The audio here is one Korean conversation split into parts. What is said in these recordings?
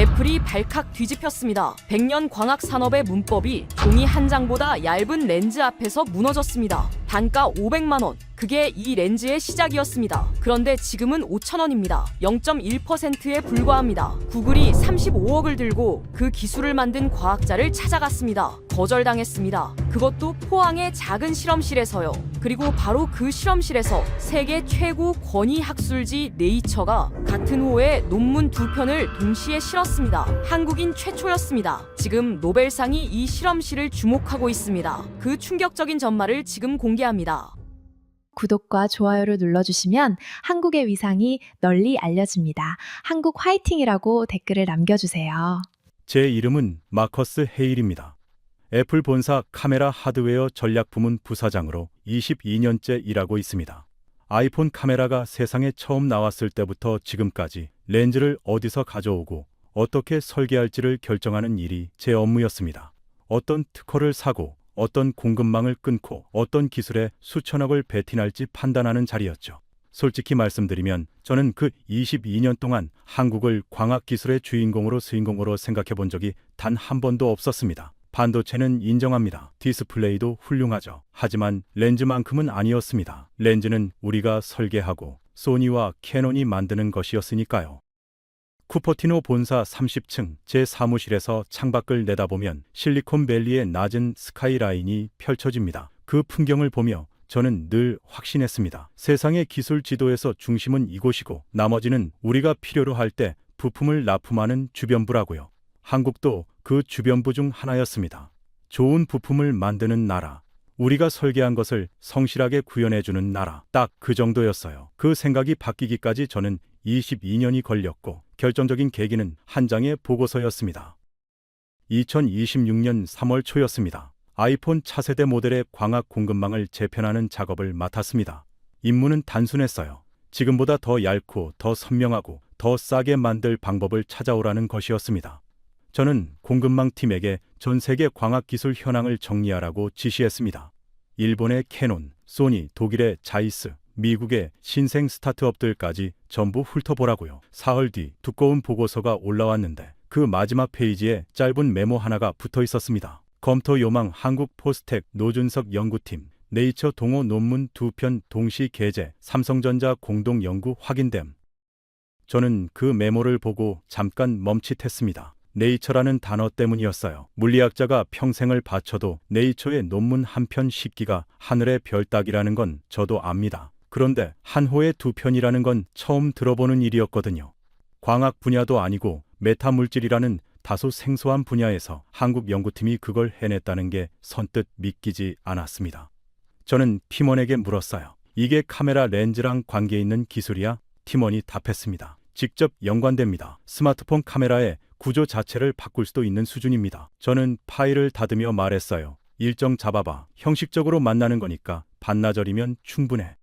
애플이 발칵 뒤집혔습니다. 100년 광학 산업의 문법이 종이 한 장보다 얇은 렌즈 앞에서 무너졌습니다. 단가 500만 원. 그게 이 렌즈의 시작이었습니다. 그런데 지금은 5,000원입니다. 0.1%에 불과합니다. 구글이 35억을 들고 그 기술을 만든 과학자를 찾아갔습니다. 거절당했습니다. 그것도 포항의 작은 실험실에서요. 그리고 바로 그 실험실에서 세계 최고 권위 학술지 네이처가 같은 호에 논문 2편을 동시에 실었습니다. 한국인 최초였습니다. 지금 노벨상이 이 실험실을 주목하고 있습니다. 그 충격적인 전말을 지금 공개합니다. 구독과 좋아요를 눌러주시면 한국의 위상이 널리 알려집니다. 한국 화이팅이라고 댓글을 남겨주세요. 제 이름은 마커스 헤일입니다. 애플 본사 카메라 하드웨어 전략부문 부사장으로 22년째 일하고 있습니다. 아이폰 카메라가 세상에 처음 나왔을 때부터 지금까지 렌즈를 어디서 가져오고 어떻게 설계할지를 결정하는 일이 제 업무였습니다. 어떤 특허를 사고 어떤 공급망을 끊고 어떤 기술에 수천억을 베팅할지 판단하는 자리였죠. 솔직히 말씀드리면 저는 그 22년 동안 한국을 광학기술의 주인공으로 생각해 본 적이 단 한 번도 없었습니다. 반도체는 인정합니다. 디스플레이도 훌륭하죠. 하지만 렌즈만큼은 아니었습니다. 렌즈는 우리가 설계하고 소니와 캐논이 만드는 것이었으니까요. 쿠퍼티노 본사 30층 제 사무실에서 창밖을 내다보면 실리콘밸리의 낮은 스카이라인이 펼쳐집니다. 그 풍경을 보며 저는 늘 확신했습니다. 세상의 기술 지도에서 중심은 이곳이고 나머지는 우리가 필요로 할 때 부품을 납품하는 주변부라고요. 한국도 그 주변부 중 하나였습니다. 좋은 부품을 만드는 나라, 우리가 설계한 것을 성실하게 구현해주는 나라, 딱 그 정도였어요. 그 생각이 바뀌기까지 저는 22년이 걸렸고 결정적인 계기는 한 장의 보고서였습니다. 2026년 3월 초였습니다. 아이폰 차세대 모델의 광학 공급망을 재편하는 작업을 맡았습니다. 임무는 단순했어요. 지금보다 더 얇고 더 선명하고 더 싸게 만들 방법을 찾아오라는 것이었습니다. 저는 공급망 팀에게 전 세계 광학기술 현황을 정리하라고 지시했습니다. 일본의 캐논, 소니, 독일의 자이스, 미국의 신생 스타트업들까지 전부 훑어보라고요. 사흘 뒤 두꺼운 보고서가 올라왔는데 그 마지막 페이지에 짧은 메모 하나가 붙어 있었습니다. 검토 요망 한국 포스텍 노준석 연구팀 네이처 동호 논문 2편 동시 게재 삼성전자 공동 연구 확인됨. 저는 그 메모를 보고 잠깐 멈칫했습니다. 네이처라는 단어 때문이었어요. 물리학자가 평생을 바쳐도 네이처의 논문 한 편 싣기가 하늘의 별 따기라는 건 저도 압니다. 그런데 한 호에 2편이라는 건 처음 들어보는 일이었거든요. 광학 분야도 아니고 메타물질이라는 다소 생소한 분야에서 한국 연구팀이 그걸 해냈다는 게 선뜻 믿기지 않았습니다. 저는 팀원에게 물었어요. 이게 카메라 렌즈랑 관계 있는 기술이야? 팀원이 답했습니다. 직접 연관됩니다. 스마트폰 카메라의 구조 자체를 바꿀 수도 있는 수준입니다. 저는 파일을 닫으며 말했어요. 일정 잡아봐. 형식적으로 만나는 거니까 반나절이면 충분해.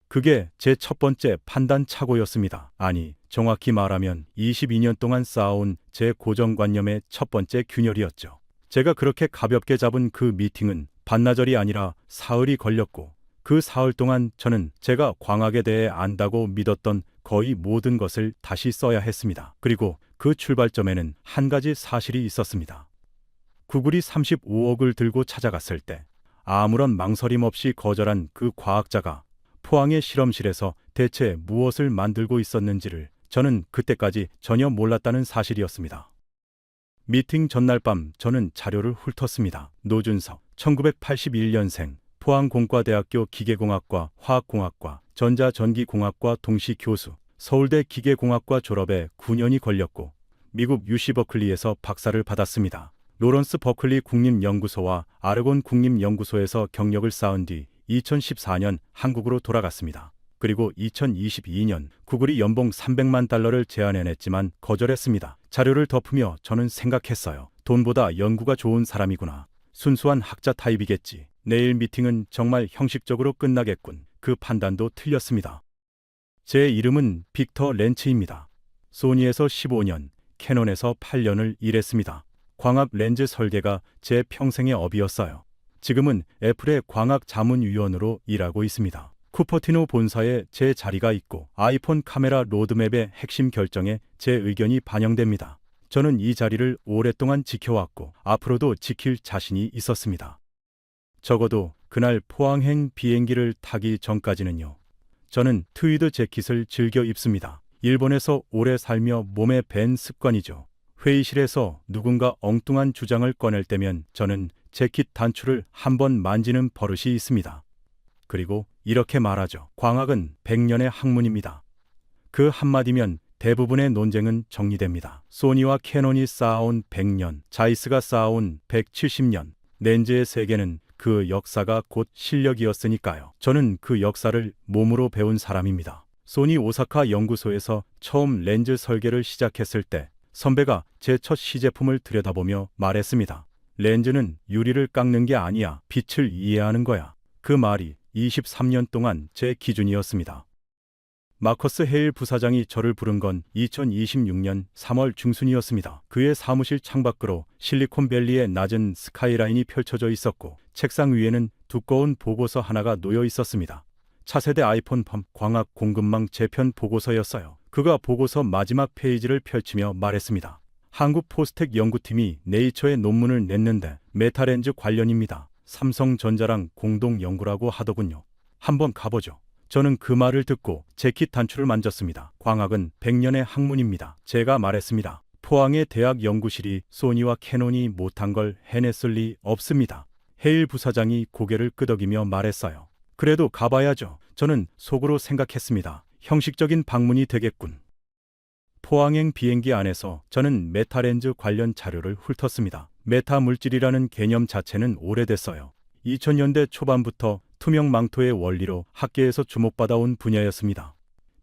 그게 제 첫 번째 판단 착오였습니다. 아니, 정확히 말하면 22년 동안 쌓아온 제 고정관념의 첫 번째 균열이었죠. 제가 그렇게 가볍게 잡은 그 미팅은 반나절이 아니라 사흘이 걸렸고 그 사흘 동안 저는 제가 광학에 대해 안다고 믿었던 거의 모든 것을 다시 써야 했습니다. 그리고 그 출발점에는 한 가지 사실이 있었습니다. 구글이 35억을 들고 찾아갔을 때 아무런 망설임 없이 거절한 그 과학자가 포항의 실험실에서 대체 무엇을 만들고 있었는지를 저는 그때까지 전혀 몰랐다는 사실이었습니다. 미팅 전날 밤 저는 자료를 훑었습니다. 노준석, 1981년생, 포항공과대학교 기계공학과 화학공학과 전자전기공학과 동시 교수, 서울대 기계공학과 졸업에 9년이 걸렸고 미국 UC 버클리에서 박사를 받았습니다. 로런스 버클리 국립연구소와 아르곤 국립연구소에서 경력을 쌓은 뒤 2014년 한국으로 돌아갔습니다. 그리고 2022년 구글이 연봉 300만 달러를 제안해냈지만 거절했습니다. 자료를 덮으며 저는 생각했어요. 돈보다 연구가 좋은 사람이구나. 순수한 학자 타입이겠지. 내일 미팅은 정말 형식적으로 끝나겠군. 그 판단도 틀렸습니다. 제 이름은 빅터 렌츠입니다. 소니에서 15년, 캐논에서 8년을 일했습니다. 광학 렌즈 설계가 제 평생의 업이었어요. 지금은 애플의 광학 자문위원으로 일하고 있습니다. 쿠퍼티노 본사에 제 자리가 있고 아이폰 카메라 로드맵의 핵심 결정에 제 의견이 반영됩니다. 저는 이 자리를 오랫동안 지켜왔고 앞으로도 지킬 자신이 있었습니다. 적어도 그날 포항행 비행기를 타기 전까지는요. 저는 트위드 재킷을 즐겨 입습니다. 일본에서 오래 살며 몸에 밴 습관이죠. 회의실에서 누군가 엉뚱한 주장을 꺼낼 때면 저는 재킷 단추를 한번 만지는 버릇이 있습니다. 그리고 이렇게 말하죠. 광학은 100년의 학문입니다. 그 한마디면 대부분의 논쟁은 정리됩니다. 소니와 캐논이 쌓아온 100년, 자이스가 쌓아온 170년, 렌즈의 세계는 그 역사가 곧 실력이었으니까요. 저는 그 역사를 몸으로 배운 사람입니다. 소니 오사카 연구소에서 처음 렌즈 설계를 시작했을 때 선배가 제 첫 시제품을 들여다보며 말했습니다. 렌즈는 유리를 깎는 게 아니야. 빛을 이해하는 거야. 그 말이 23년 동안 제 기준이었습니다. 마커스 헤일 부사장이 저를 부른 건 2026년 3월 중순이었습니다. 그의 사무실 창밖으로 실리콘밸리의 낮은 스카이라인이 펼쳐져 있었고 책상 위에는 두꺼운 보고서 하나가 놓여 있었습니다. 차세대 아이폰 펌 광학 공급망 재편 보고서였어요. 그가 보고서 마지막 페이지를 펼치며 말했습니다. 한국 포스텍 연구팀이 네이처에 논문을 냈는데 메타렌즈 관련입니다. 삼성전자랑 공동 연구라고 하더군요. 한번 가보죠. 저는 그 말을 듣고 재킷 단추를 만졌습니다. 광학은 100년의 학문입니다. 제가 말했습니다. 포항의 대학 연구실이 소니와 캐논이 못한 걸 해냈을 리 없습니다. 헤일 부사장이 고개를 끄덕이며 말했어요. 그래도 가봐야죠. 저는 속으로 생각했습니다. 형식적인 방문이 되겠군. 포항행 비행기 안에서 저는 메타렌즈 관련 자료를 훑었습니다. 메타 물질이라는 개념 자체는 오래됐어요. 2000년대 초반부터 투명 망토의 원리로 학계에서 주목받아온 분야였습니다.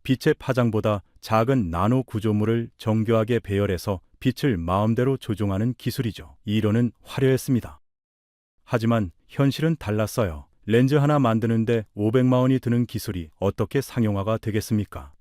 빛의 파장보다 작은 나노 구조물을 정교하게 배열해서 빛을 마음대로 조종하는 기술이죠. 이 이론은 화려했습니다. 하지만 현실은 달랐어요. 렌즈 하나 만드는데 500만 원이 드는 기술이 어떻게 상용화가 되겠습니까?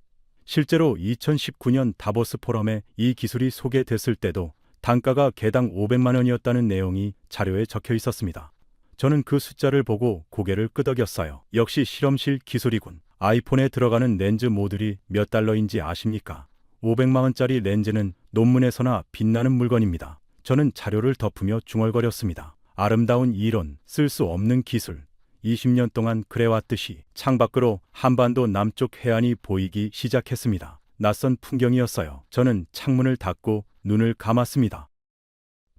실제로 2019년 다보스 포럼에 이 기술이 소개됐을 때도 단가가 개당 500만 원이었다는 내용이 자료에 적혀 있었습니다. 저는 그 숫자를 보고 고개를 끄덕였어요. 역시 실험실 기술이군. 아이폰에 들어가는 렌즈 모듈이 몇 달러인지 아십니까? 500만 원짜리 렌즈는 논문에서나 빛나는 물건입니다. 저는 자료를 덮으며 중얼거렸습니다. 아름다운 이론, 쓸 수 없는 기술. 20년 동안 그래왔듯이 창밖으로 한반도 남쪽 해안이 보이기 시작했습니다. 낯선 풍경이었어요. 저는 창문을 닫고 눈을 감았습니다.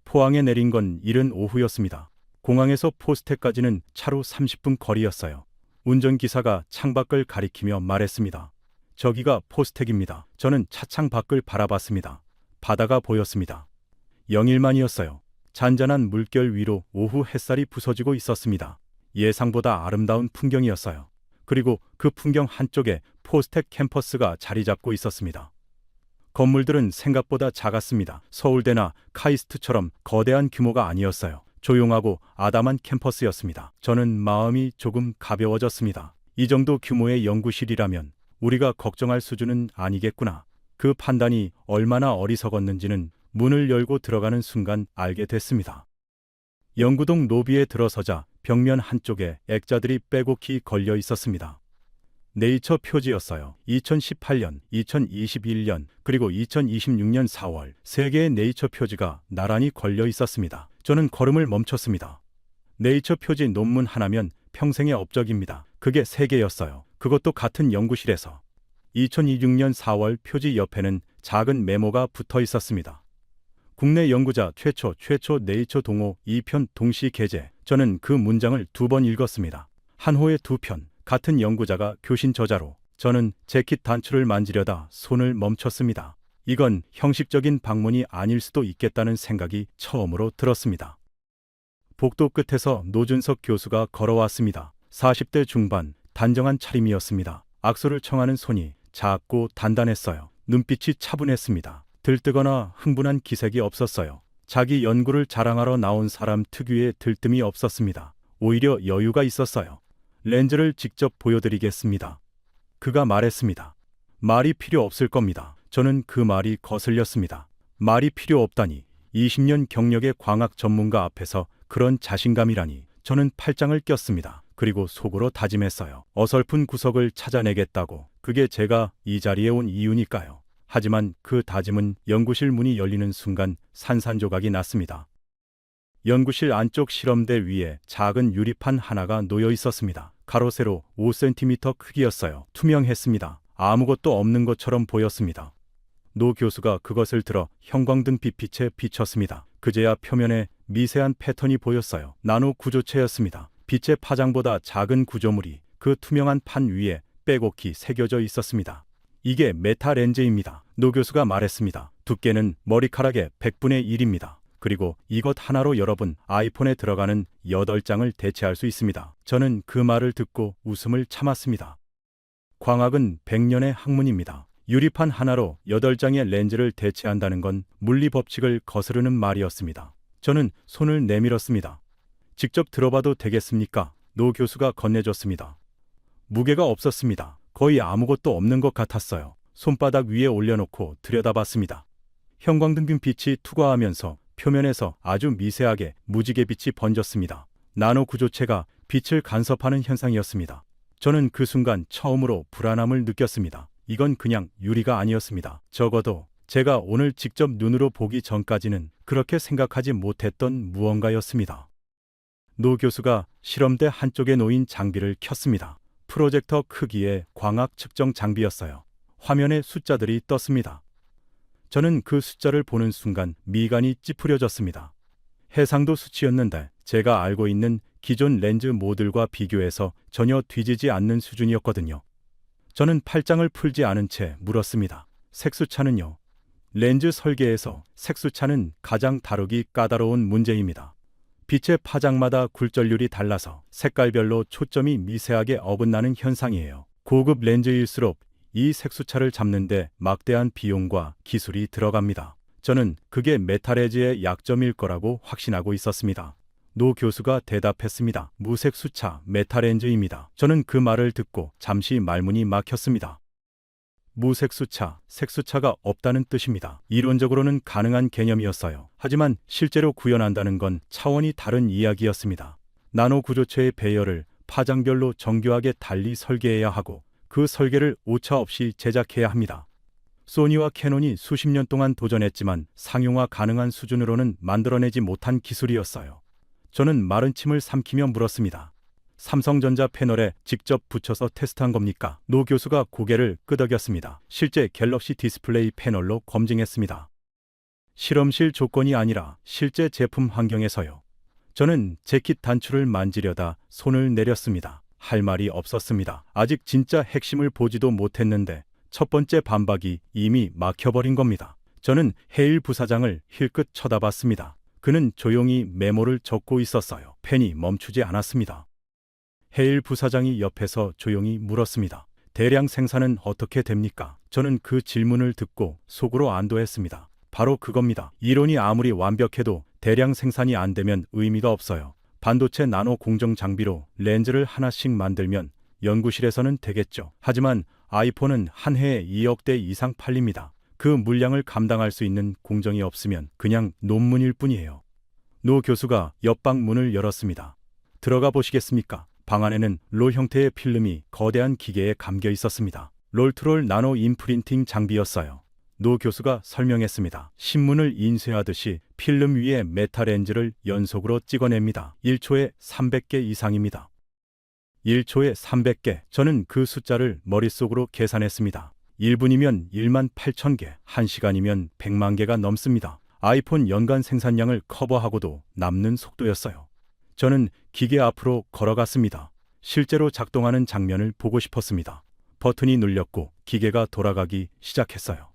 포항에 내린 건 이른 오후였습니다. 공항에서 포스텍까지는 차로 30분 거리였어요. 운전기사가 창밖을 가리키며 말했습니다. 저기가 포스텍입니다. 저는 차창 밖을 바라봤습니다. 바다가 보였습니다. 영일만이었어요. 잔잔한 물결 위로 오후 햇살이 부서지고 있었습니다. 예상보다 아름다운 풍경이었어요. 그리고 그 풍경 한쪽에 포스텍 캠퍼스가 자리 잡고 있었습니다. 건물들은 생각보다 작았습니다. 서울대나 카이스트처럼 거대한 규모가 아니었어요. 조용하고 아담한 캠퍼스였습니다. 저는 마음이 조금 가벼워졌습니다. 이 정도 규모의 연구실이라면 우리가 걱정할 수준은 아니겠구나. 그 판단이 얼마나 어리석었는지는 문을 열고 들어가는 순간 알게 됐습니다. 연구동 로비에 들어서자 벽면 한쪽에 액자들이 빼곡히 걸려 있었습니다. 네이처 표지였어요. 2018년, 2021년, 그리고 2026년 4월 3개의 네이처 표지가 나란히 걸려 있었습니다. 저는 걸음을 멈췄습니다. 네이처 표지 논문 하나면 평생의 업적입니다. 그게 3개였어요. 그것도 같은 연구실에서. 2026년 4월 표지 옆에는 작은 메모가 붙어 있었습니다. 국내 연구자 최초 네이처 동호 2편 동시 게재. 저는 그 문장을 2번 읽었습니다. 한 호에 2편, 같은 연구자가 교신 저자로. 저는 재킷 단추를 만지려다 손을 멈췄습니다. 이건 형식적인 방문이 아닐 수도 있겠다는 생각이 처음으로 들었습니다. 복도 끝에서 노준석 교수가 걸어왔습니다. 40대 중반, 단정한 차림이었습니다. 악수를 청하는 손이 작고 단단했어요. 눈빛이 차분했습니다. 들뜨거나 흥분한 기색이 없었어요. 자기 연구를 자랑하러 나온 사람 특유의 들뜸이 없었습니다. 오히려 여유가 있었어요. 렌즈를 직접 보여드리겠습니다. 그가 말했습니다. 말이 필요 없을 겁니다. 저는 그 말이 거슬렸습니다. 말이 필요 없다니. 20년 경력의 광학 전문가 앞에서 그런 자신감이라니. 저는 팔짱을 꼈습니다. 그리고 속으로 다짐했어요. 어설픈 구석을 찾아내겠다고. 그게 제가 이 자리에 온 이유니까요. 하지만 그 다짐은 연구실 문이 열리는 순간 산산조각이 났습니다. 연구실 안쪽 실험대 위에 작은 유리판 하나가 놓여 있었습니다. 가로 세로 5cm 크기였어요. 투명했습니다. 아무것도 없는 것처럼 보였습니다. 노 교수가 그것을 들어 형광등 빛에 비췄습니다. 그제야 표면에 미세한 패턴이 보였어요. 나노 구조체였습니다. 빛의 파장보다 작은 구조물이 그 투명한 판 위에 빼곡히 새겨져 있었습니다. 이게 메타 렌즈입니다. 노 교수가 말했습니다. 두께는 머리카락의 100분의 1입니다. 그리고 이것 하나로 여러분 아이폰에 들어가는 8장을 대체할 수 있습니다. 저는 그 말을 듣고 웃음을 참았습니다. 광학은 100년의 학문입니다. 유리판 하나로 8장의 렌즈를 대체한다는 건 물리 법칙을 거스르는 말이었습니다. 저는 손을 내밀었습니다. 직접 들어봐도 되겠습니까? 노 교수가 건네줬습니다. 무게가 없었습니다. 거의 아무것도 없는 것 같았어요. 손바닥 위에 올려놓고 들여다봤습니다. 형광등 빛이 투과하면서 표면에서 아주 미세하게 무지개 빛이 번졌습니다. 나노 구조체가 빛을 간섭하는 현상이었습니다. 저는 그 순간 처음으로 불안함을 느꼈습니다. 이건 그냥 유리가 아니었습니다. 적어도 제가 오늘 직접 눈으로 보기 전까지는 그렇게 생각하지 못했던 무언가였습니다. 노 교수가 실험대 한쪽에 놓인 장비를 켰습니다. 프로젝터 크기의 광학 측정 장비였어요. 화면에 숫자들이 떴습니다. 저는 그 숫자를 보는 순간 미간이 찌푸려졌습니다. 해상도 수치였는데 제가 알고 있는 기존 렌즈 모듈과 비교해서 전혀 뒤지지 않는 수준이었거든요. 저는 팔짱을 풀지 않은 채 물었습니다. 색수차는요? 렌즈 설계에서 색수차는 가장 다루기 까다로운 문제입니다. 빛의 파장마다 굴절률이 달라서 색깔별로 초점이 미세하게 어긋나는 현상이에요. 고급 렌즈일수록 이 색수차를 잡는데 막대한 비용과 기술이 들어갑니다. 저는 그게 메타렌즈의 약점일 거라고 확신하고 있었습니다. 노 교수가 대답했습니다. 무색수차 메타렌즈입니다. 저는 그 말을 듣고 잠시 말문이 막혔습니다. 무색수차, 색수차가 없다는 뜻입니다. 이론적으로는 가능한 개념이었어요. 하지만 실제로 구현한다는 건 차원이 다른 이야기였습니다. 나노 구조체의 배열을 파장별로 정교하게 달리 설계해야 하고 그 설계를 오차없이 제작해야 합니다. 소니와 캐논이 수십 년 동안 도전했지만 상용화 가능한 수준으로는 만들어내지 못한 기술이었어요. 저는 마른 침을 삼키며 물었습니다. 삼성전자 패널에 직접 붙여서 테스트한 겁니까? 노 교수가 고개를 끄덕였습니다. 실제 갤럭시 디스플레이 패널로 검증했습니다. 실험실 조건이 아니라 실제 제품 환경에서요. 저는 재킷 단추를 만지려다 손을 내렸습니다. 할 말이 없었습니다. 아직 진짜 핵심을 보지도 못했는데 첫 번째 반박이 이미 막혀버린 겁니다. 저는 헤일 부사장을 힐끗 쳐다봤습니다. 그는 조용히 메모를 적고 있었어요. 펜이 멈추지 않았습니다. 헤일 부사장이 옆에서 조용히 물었습니다. 대량 생산은 어떻게 됩니까? 저는 그 질문을 듣고 속으로 안도했습니다. 바로 그겁니다. 이론이 아무리 완벽해도 대량 생산이 안 되면 의미가 없어요. 반도체 나노 공정 장비로 렌즈를 하나씩 만들면 연구실에서는 되겠죠. 하지만 아이폰은 한 해에 2억 대 이상 팔립니다. 그 물량을 감당할 수 있는 공정이 없으면 그냥 논문일 뿐이에요. 노 교수가 옆방 문을 열었습니다. 들어가 보시겠습니까? 방 안에는 롤 형태의 필름이 거대한 기계에 감겨 있었습니다. 롤투롤 나노 인프린팅 장비였어요. 노 교수가 설명했습니다. 신문을 인쇄하듯이 필름 위에 메타 렌즈를 연속으로 찍어냅니다. 1초에 300개 이상입니다. 1초에 300개. 저는 그 숫자를 머릿속으로 계산했습니다. 1분이면 1만 8천 개, 1시간이면 100만 개가 넘습니다. 아이폰 연간 생산량을 커버하고도 남는 속도였어요. 저는 기계 앞으로 걸어갔습니다. 실제로 작동하는 장면을 보고 싶었습니다. 버튼이 눌렸고 기계가 돌아가기 시작했어요.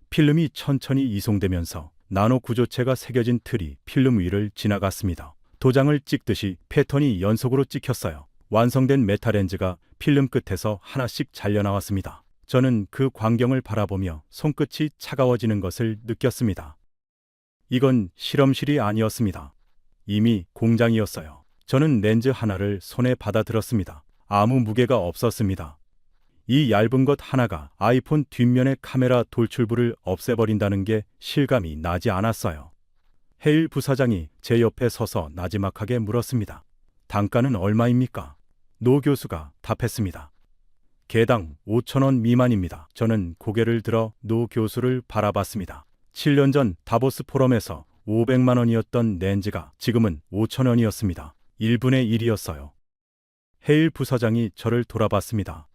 필름이 천천히 이송되면서 나노 구조체가 새겨진 틀이 필름 위를 지나갔습니다. 도장을 찍듯이 패턴이 연속으로 찍혔어요. 완성된 메타렌즈가 필름 끝에서 하나씩 잘려나왔습니다. 저는 그 광경을 바라보며 손끝이 차가워지는 것을 느꼈습니다. 이건 실험실이 아니었습니다. 이미 공장이었어요. 저는 렌즈 하나를 손에 받아들었습니다. 아무 무게가 없었습니다. 이 얇은 것 하나가 아이폰 뒷면의 카메라 돌출부를 없애버린다는 게 실감이 나지 않았어요. 헤일 부사장이 제 옆에 서서 나지막하게 물었습니다. 단가는 얼마입니까? 노 교수가 답했습니다. 개당 5,000원 미만입니다. 저는 고개를 들어 노 교수를 바라봤습니다. 7년 전 다보스 포럼에서 500만 원이었던 렌즈가 지금은 5,000원이었습니다. 1분의 1이었어요. 헤일 부사장이 저를 돌아봤습니다.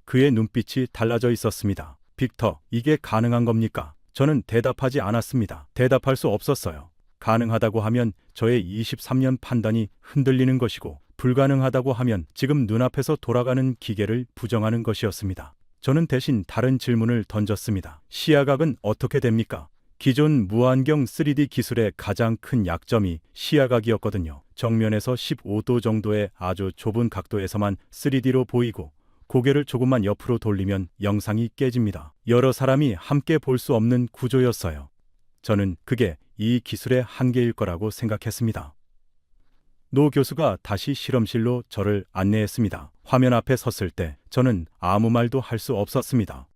그의 눈빛이 달라져 있었습니다. 빅터, 이게 가능한 겁니까? 저는 대답하지 않았습니다. 대답할 수 없었어요. 가능하다고 하면 저의 23년 판단이 흔들리는 것이고, 불가능하다고 하면 지금 눈앞에서 돌아가는 기계를 부정하는 것이었습니다. 저는 대신 다른 질문을 던졌습니다. 시야각은 어떻게 됩니까? 기존 무안경 3D 기술의 가장 큰 약점이 시야각이었거든요. 정면에서 15도 정도의 아주 좁은 각도에서만 3D로 보이고, 고개를 조금만 옆으로 돌리면 영상이 깨집니다. 여러 사람이 함께 볼 수 없는 구조였어요. 저는 그게 이 기술의 한계일 거라고 생각했습니다. 노 교수가 다시 실험실로 저를 안내했습니다. 화면 앞에 섰을 때 저는 아무 말도 할 수 없었습니다.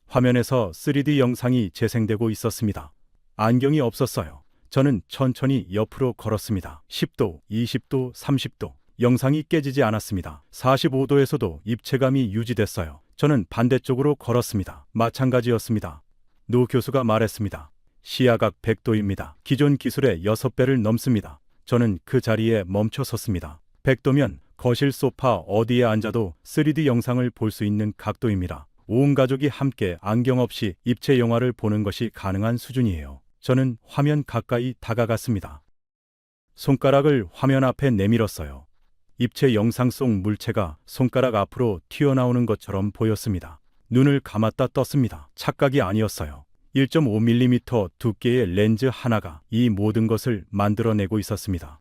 화면에서 3D 영상이 재생되고 있었습니다. 안경이 없었어요. 저는 천천히 옆으로 걸었습니다. 10도, 20도, 30도. 영상이 깨지지 않았습니다. 45도에서도 입체감이 유지됐어요. 저는 반대쪽으로 걸었습니다. 마찬가지였습니다. 노 교수가 말했습니다. 시야각 100도입니다. 기존 기술의 6배를 넘습니다. 저는 그 자리에 멈춰 섰습니다. 100도면 거실 소파 어디에 앉아도 3D 영상을 볼 수 있는 각도입니다. 온 가족이 함께 안경 없이 입체 영화를 보는 것이 가능한 수준이에요. 저는 화면 가까이 다가갔습니다. 손가락을 화면 앞에 내밀었어요. 입체 영상 속 물체가 손가락 앞으로 튀어나오는 것처럼 보였습니다. 눈을 감았다 떴습니다. 착각이 아니었어요. 1.5mm 두께의 렌즈 하나가 이 모든 것을 만들어내고 있었습니다.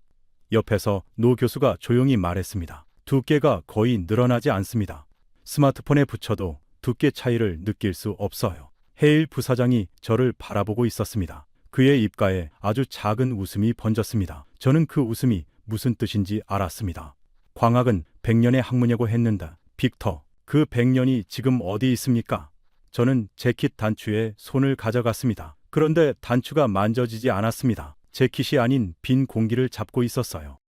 옆에서 노 교수가 조용히 말했습니다. 두께가 거의 늘어나지 않습니다. 스마트폰에 붙여도 두께 차이를 느낄 수 없어요. 헤일 부사장이 저를 바라보고 있었습니다. 그의 입가에 아주 작은 웃음이 번졌습니다. 저는 그 웃음이 무슨 뜻인지 알았습니다. 광학은 100년의 학문이라고 했는데, 빅터, 그 100년이 지금 어디 있습니까? 저는 재킷 단추에 손을 가져갔습니다. 그런데 단추가 만져지지 않았습니다. 재킷이 아닌 빈 공기를 잡고 있었어요.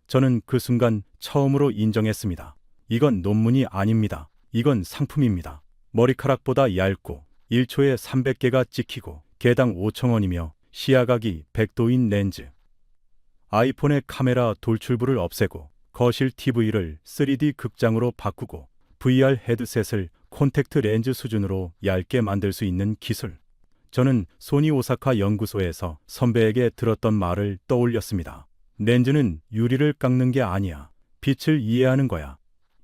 저는 그 순간 처음으로 인정했습니다. 이건 논문이 아닙니다. 이건 상품입니다. 머리카락보다 얇고 1초에 300개가 찍히고 개당 5,000원이며 시야각이 100도인 렌즈. 아이폰의 카메라 돌출부를 없애고 거실 TV를 3D 극장으로 바꾸고 VR 헤드셋을 콘택트 렌즈 수준으로 얇게 만들 수 있는 기술. 저는 소니 오사카 연구소에서 선배에게 들었던 말을 떠올렸습니다. 렌즈는 유리를 깎는 게 아니야. 빛을 이해하는 거야.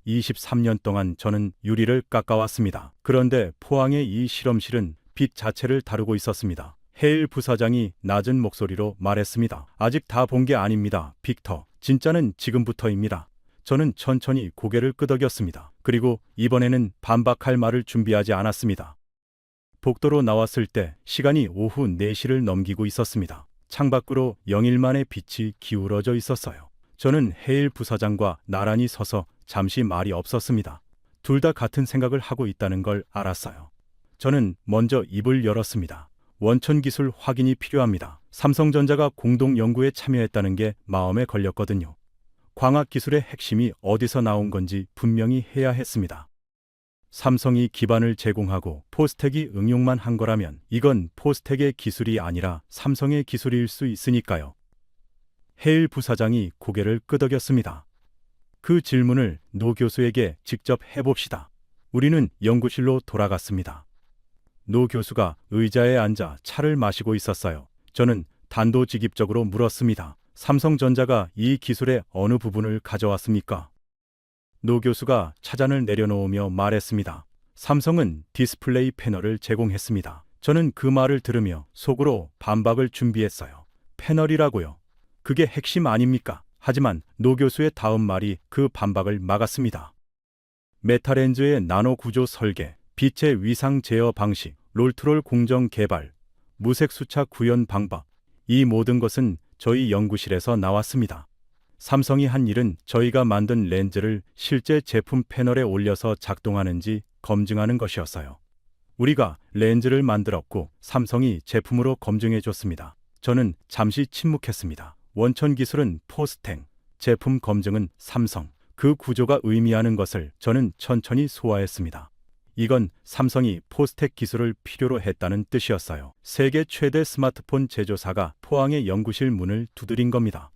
23년 동안 저는 유리를 깎아왔습니다. 그런데 포항의 이 실험실은 빛 자체를 다루고 있었습니다. 헤일 부사장이 낮은 목소리로 말했습니다. 아직 다 본 게 아닙니다, 빅터. 진짜는 지금부터입니다. 저는 천천히 고개를 끄덕였습니다. 그리고 이번에는 반박할 말을 준비하지 않았습니다. 복도로 나왔을 때 시간이 오후 4시를 넘기고 있었습니다. 창밖으로 영일만의 빛이 기울어져 있었어요. 저는 헤일 부사장과 나란히 서서 잠시 말이 없었습니다. 둘 다 같은 생각을 하고 있다는 걸 알았어요. 저는 먼저 입을 열었습니다. 원천 기술 확인이 필요합니다. 삼성전자가 공동 연구에 참여했다는 게 마음에 걸렸거든요. 광학 기술의 핵심이 어디서 나온 건지 분명히 해야 했습니다. 삼성이 기반을 제공하고 포스텍이 응용만 한 거라면 이건 포스텍의 기술이 아니라 삼성의 기술일 수 있으니까요. 헤일 부사장이 고개를 끄덕였습니다. 그 질문을 노 교수에게 직접 해봅시다. 우리는 연구실로 돌아갔습니다. 노 교수가 의자에 앉아 차를 마시고 있었어요. 저는 단도직입적으로 물었습니다. 삼성전자가 이 기술의 어느 부분을 가져왔습니까? 노 교수가 차잔을 내려놓으며 말했습니다. 삼성은 디스플레이 패널을 제공했습니다. 저는 그 말을 들으며 속으로 반박을 준비했어요. 패널이라고요? 그게 핵심 아닙니까? 하지만 노 교수의 다음 말이 그 반박을 막았습니다. 메타렌즈의 나노 구조 설계, 빛의 위상 제어 방식, 롤트롤 공정 개발, 무색 수차 구현 방법, 이 모든 것은 저희 연구실에서 나왔습니다. 삼성이 한 일은 저희가 만든 렌즈를 실제 제품 패널에 올려서 작동하는지 검증하는 것이었어요. 우리가 렌즈를 만들었고 삼성이 제품으로 검증해 줬습니다. 저는 잠시 침묵했습니다. 원천 기술은 포스텍, 제품 검증은 삼성. 그 구조가 의미하는 것을 저는 천천히 소화했습니다. 이건 삼성이 포스텍 기술을 필요로 했다는 뜻이었어요. 세계 최대 스마트폰 제조사가 포항의 연구실 문을 두드린 겁니다.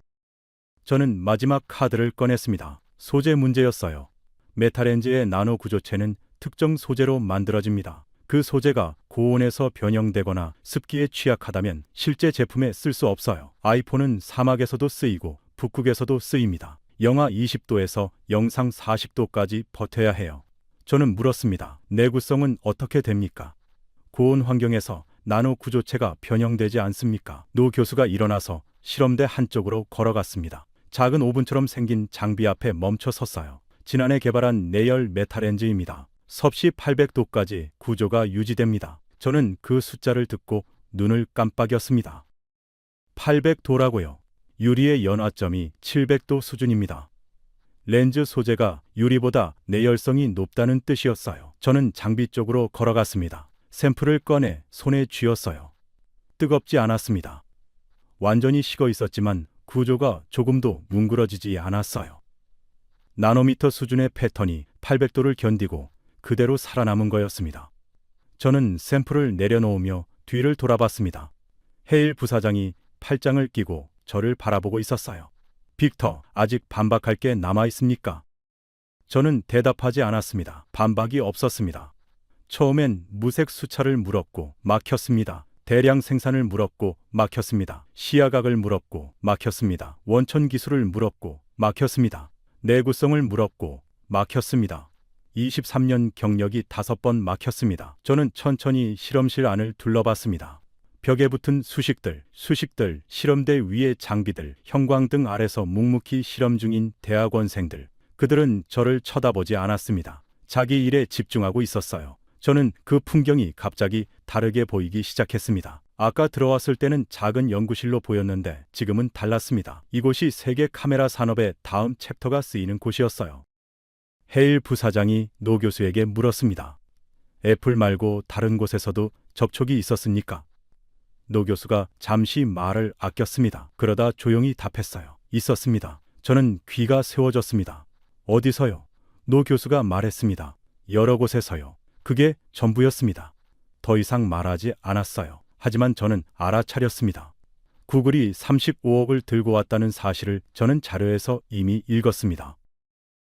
저는 마지막 카드를 꺼냈습니다. 소재 문제였어요. 메탈렌즈의 나노 구조체는 특정 소재로 만들어집니다. 그 소재가 고온에서 변형되거나 습기에 취약하다면 실제 제품에 쓸 수 없어요. 아이폰은 사막에서도 쓰이고 북극에서도 쓰입니다. 영하 20도에서 영상 40도까지 버텨야 해요. 저는 물었습니다. 내구성은 어떻게 됩니까? 고온 환경에서 나노 구조체가 변형되지 않습니까? 노 교수가 일어나서 실험대 한쪽으로 걸어갔습니다. 작은 오븐처럼 생긴 장비 앞에 멈춰 섰어요. 지난해 개발한 내열 메탈렌즈입니다. 섭씨 800도까지 구조가 유지됩니다. 저는 그 숫자를 듣고 눈을 깜빡였습니다. 800도라고요. 유리의 연화점이 700도 수준입니다. 렌즈 소재가 유리보다 내열성이 높다는 뜻이었어요. 저는 장비 쪽으로 걸어갔습니다. 샘플을 꺼내 손에 쥐었어요. 뜨겁지 않았습니다. 완전히 식어 있었지만 구조가 조금도 뭉그러지지 않았어요. 나노미터 수준의 패턴이 800도를 견디고 그대로 살아남은 거였습니다. 저는 샘플을 내려놓으며 뒤를 돌아봤습니다. 헤일 부사장이 팔짱을 끼고 저를 바라보고 있었어요. 빅터, 아직 반박할 게 남아 있습니까? 저는 대답하지 않았습니다. 반박이 없었습니다. 처음엔 무색 수차를 물었고 막혔습니다. 대량 생산을 물었고 막혔습니다. 시야각을 물었고 막혔습니다. 원천 기술을 물었고 막혔습니다. 내구성을 물었고 막혔습니다. 23년 경력이 5번 막혔습니다. 저는 천천히 실험실 안을 둘러봤습니다. 벽에 붙은 수식들, 실험대 위의 장비들, 형광등 아래서 묵묵히 실험 중인 대학원생들. 그들은 저를 쳐다보지 않았습니다. 자기 일에 집중하고 있었어요. 저는 그 풍경이 갑자기 다르게 보이기 시작했습니다. 아까 들어왔을 때는 작은 연구실로 보였는데 지금은 달랐습니다. 이곳이 세계 카메라 산업의 다음 챕터가 쓰이는 곳이었어요. 헤일 부사장이 노 교수에게 물었습니다. 애플 말고 다른 곳에서도 접촉이 있었습니까? 노 교수가 잠시 말을 아꼈습니다. 그러다 조용히 답했어요. 있었습니다. 저는 귀가 세워졌습니다. 어디서요? 노 교수가 말했습니다. 여러 곳에서요. 그게 전부였습니다. 더 이상 말하지 않았어요. 하지만 저는 알아차렸습니다. 구글이 35억을 들고 왔다는 사실을 저는 자료에서 이미 읽었습니다.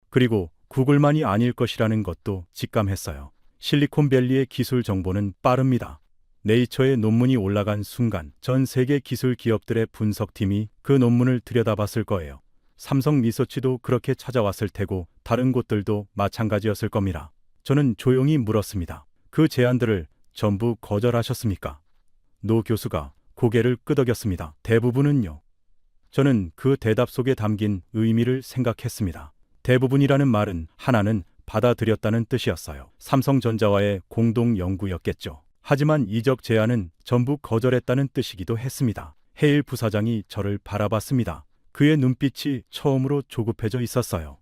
그리고 구글만이 아닐 것이라는 것도 직감했어요. 실리콘밸리의 기술 정보는 빠릅니다. 네이처에 논문이 올라간 순간 전 세계 기술 기업들의 분석팀이 그 논문을 들여다봤을 거예요. 삼성 리서치도 그렇게 찾아왔을 테고 다른 곳들도 마찬가지였을 겁니다. 저는 조용히 물었습니다. 그 제안들을 전부 거절하셨습니까? 노 교수가 고개를 끄덕였습니다. 대부분은요. 저는 그 대답 속에 담긴 의미를 생각했습니다. 대부분이라는 말은 하나는 받아들였다는 뜻이었어요. 삼성전자와의 공동 연구였겠죠. 하지만 이적 제안은 전부 거절했다는 뜻이기도 했습니다. 헤일 부사장이 저를 바라봤습니다. 그의 눈빛이 처음으로 조급해져 있었어요.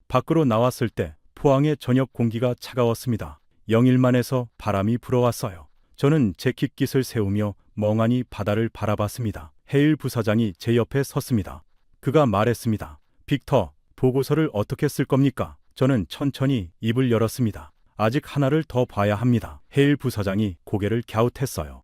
밖으로 나왔을 때 포항의 저녁 공기가 차가웠습니다. 영일만에서 바람이 불어왔어요. 저는 재킷깃을 세우며 멍하니 바다를 바라봤습니다. 헤일 부사장이 제 옆에 섰습니다. 그가 말했습니다. 빅터, 보고서를 어떻게 쓸 겁니까? 저는 천천히 입을 열었습니다. 아직 하나를 더 봐야 합니다. 헤일 부사장이 고개를 갸웃했어요.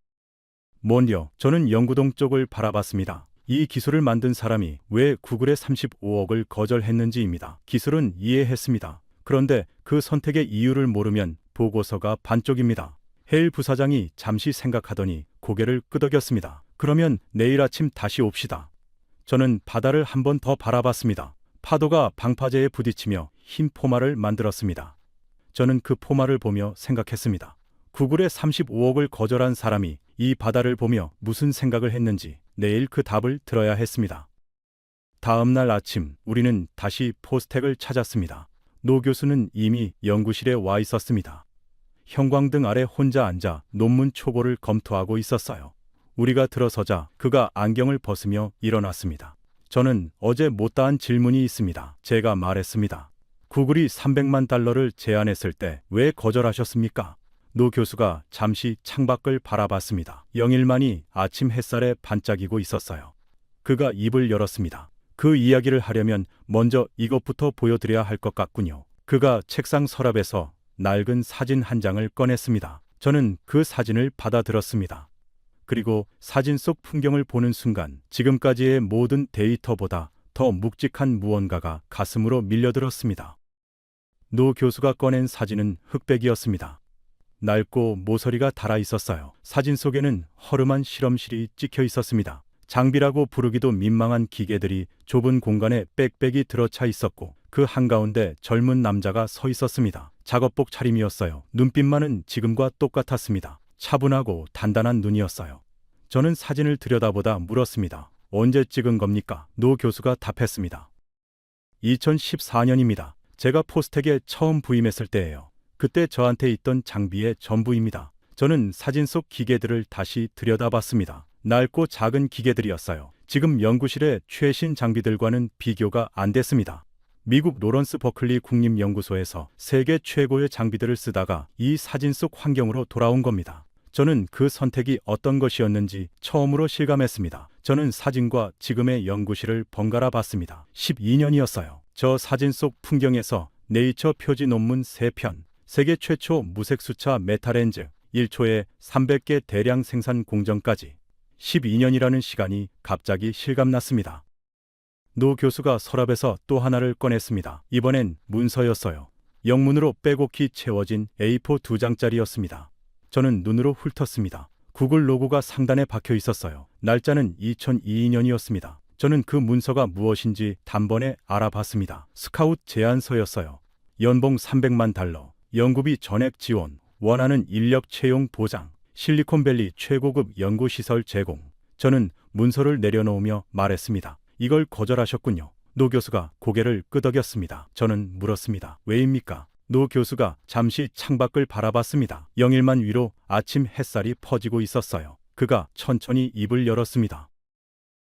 뭔요? 저는 연구동 쪽을 바라봤습니다. 이 기술을 만든 사람이 왜 구글의 35억을 거절했는지입니다. 기술은 이해했습니다. 그런데 그 선택의 이유를 모르면 보고서가 반쪽입니다. 헤일 부사장이 잠시 생각하더니 고개를 끄덕였습니다. 그러면 내일 아침 다시 옵시다. 저는 바다를 한 번 더 바라봤습니다. 파도가 방파제에 부딪히며 흰 포마를 만들었습니다. 저는 그 포마를 보며 생각했습니다. 구글의 35억을 거절한 사람이 이 바다를 보며 무슨 생각을 했는지 내일 그 답을 들어야 했습니다. 다음 날 아침 우리는 다시 포스텍을 찾았습니다. 노 교수는 이미 연구실에 와 있었습니다. 형광등 아래 혼자 앉아 논문 초고를 검토하고 있었어요. 우리가 들어서자 그가 안경을 벗으며 일어났습니다. 저는 어제 못다한 질문이 있습니다. 제가 말했습니다. 구글이 300만 달러를 제안했을 때 왜 거절하셨습니까? 노 교수가 잠시 창밖을 바라봤습니다. 영일만이 아침 햇살에 반짝이고 있었어요. 그가 입을 열었습니다. 그 이야기를 하려면 먼저 이것부터 보여드려야 할 것 같군요. 그가 책상 서랍에서 낡은 사진 한 장을 꺼냈습니다. 저는 그 사진을 받아들었습니다. 그리고 사진 속 풍경을 보는 순간 지금까지의 모든 데이터보다 더 묵직한 무언가가 가슴으로 밀려들었습니다. 노 교수가 꺼낸 사진은 흑백이었습니다. 낡고 모서리가 달아 있었어요. 사진 속에는 허름한 실험실이 찍혀 있었습니다. 장비라고 부르기도 민망한 기계들이 좁은 공간에 빽빽이 들어차 있었고 그 한가운데 젊은 남자가 서 있었습니다. 작업복 차림이었어요. 눈빛만은 지금과 똑같았습니다. 차분하고 단단한 눈이었어요. 저는 사진을 들여다보다 물었습니다. 언제 찍은 겁니까? 노 교수가 답했습니다. 2014년입니다. 제가 포스텍에 처음 부임했을 때예요. 그때 저한테 있던 장비의 전부입니다. 저는 사진 속 기계들을 다시 들여다봤습니다. 낡고 작은 기계들이었어요. 지금 연구실의 최신 장비들과는 비교가 안 됐습니다. 미국 로런스 버클리 국립연구소에서 세계 최고의 장비들을 쓰다가 이 사진 속 환경으로 돌아온 겁니다. 저는 그 선택이 어떤 것이었는지 처음으로 실감했습니다. 저는 사진과 지금의 연구실을 번갈아 봤습니다. 12년이었어요. 저 사진 속 풍경에서 네이처 표지 논문 3편, 세계 최초 무색수차 메타렌즈, 1초에 300개 대량 생산 공정까지 12년이라는 시간이 갑자기 실감났습니다. 노 교수가 서랍에서 또 하나를 꺼냈습니다. 이번엔 문서였어요. 영문으로 빼곡히 채워진 A4 2장짜리였습니다. 저는 눈으로 훑었습니다. 구글 로고가 상단에 박혀 있었어요. 날짜는 2022년이었습니다. 저는 그 문서가 무엇인지 단번에 알아봤습니다. 스카웃 제안서였어요. 연봉 $300만, 연구비 전액 지원, 원하는 인력 채용 보장, 실리콘밸리 최고급 연구시설 제공. 저는 문서를 내려놓으며 말했습니다. 이걸 거절하셨군요. 노 교수가 고개를 끄덕였습니다. 저는 물었습니다. 왜입니까? 노 교수가 잠시 창밖을 바라봤습니다. 영일만 위로 아침 햇살이 퍼지고 있었어요. 그가 천천히 입을 열었습니다.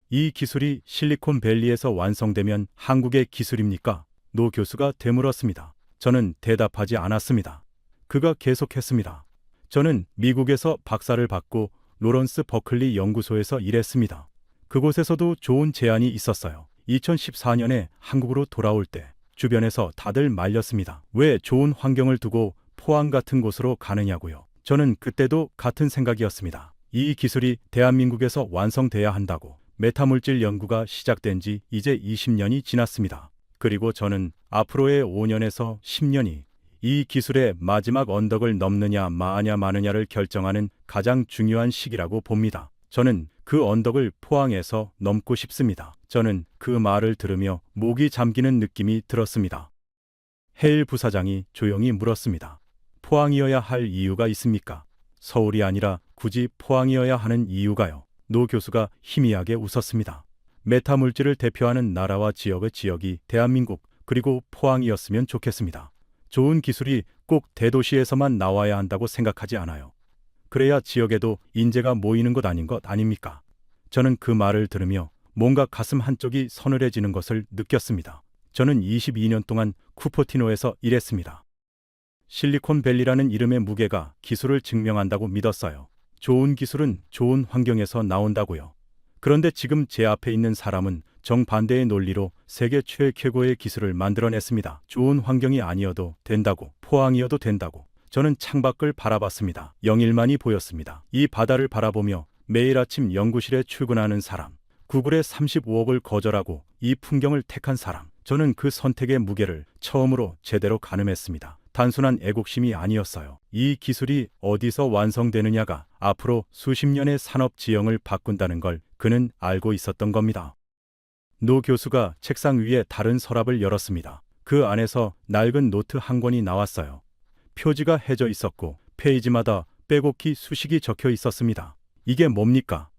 이 기술이 실리콘밸리에서 완성되면 한국의 기술입니까? 노 교수가 되물었습니다. 저는 대답하지 않았습니다. 그가 계속했습니다. 저는 미국에서 박사를 받고 로런스 버클리 연구소에서 일했습니다. 그곳에서도 좋은 제안이 있었어요. 2014년에 한국으로 돌아올 때 주변에서 다들 말렸습니다. 왜 좋은 환경을 두고 포항 같은 곳으로 가느냐고요. 저는 그때도 같은 생각이었습니다. 이 기술이 대한민국에서 완성돼야 한다고. 메타물질 연구가 시작된 지 이제 20년이 지났습니다. 그리고 저는 앞으로의 5년에서 10년이 이 기술의 마지막 언덕을 넘느냐 마느냐를 결정하는 가장 중요한 시기라고 봅니다. 저는 그 언덕을 포항에서 넘고 싶습니다. 저는 그 말을 들으며 목이 잠기는 느낌이 들었습니다. 헤일 부사장이 조용히 물었습니다. 포항이어야 할 이유가 있습니까? 서울이 아니라 굳이 포항이어야 하는 이유가요. 노 교수가 희미하게 웃었습니다. 메타물질을 대표하는 나라와 지역이 대한민국 그리고 포항이었으면 좋겠습니다. 좋은 기술이 꼭 대도시에서만 나와야 한다고 생각하지 않아요. 그래야 지역에도 인재가 모이는 것 아닌 것 아닙니까? 저는 그 말을 들으며 뭔가 가슴 한쪽이 서늘해지는 것을 느꼈습니다. 저는 22년 동안 쿠퍼티노에서 일했습니다. 실리콘밸리라는 이름의 무게가 기술을 증명한다고 믿었어요. 좋은 기술은 좋은 환경에서 나온다고요. 그런데 지금 제 앞에 있는 사람은 정반대의 논리로 세계 최고의 기술을 만들어냈습니다. 좋은 환경이 아니어도 된다고, 포항이어도 된다고. 저는 창밖을 바라봤습니다. 영일만이 보였습니다. 이 바다를 바라보며 매일 아침 연구실에 출근하는 사람, 구글의 35억을 거절하고 이 풍경을 택한 사람. 저는 그 선택의 무게를 처음으로 제대로 가늠했습니다. 단순한 애국심이 아니었어요. 이 기술이 어디서 완성되느냐가 앞으로 수십 년의 산업 지형을 바꾼다는 걸 그는 알고 있었던 겁니다. 노 교수가 책상 위에 다른 서랍을 열었습니다. 그 안에서 낡은 노트 한 권이 나왔어요. 표지가 해져 있었고 페이지마다 빼곡히 수식이 적혀 있었습니다. 이게 뭡니까?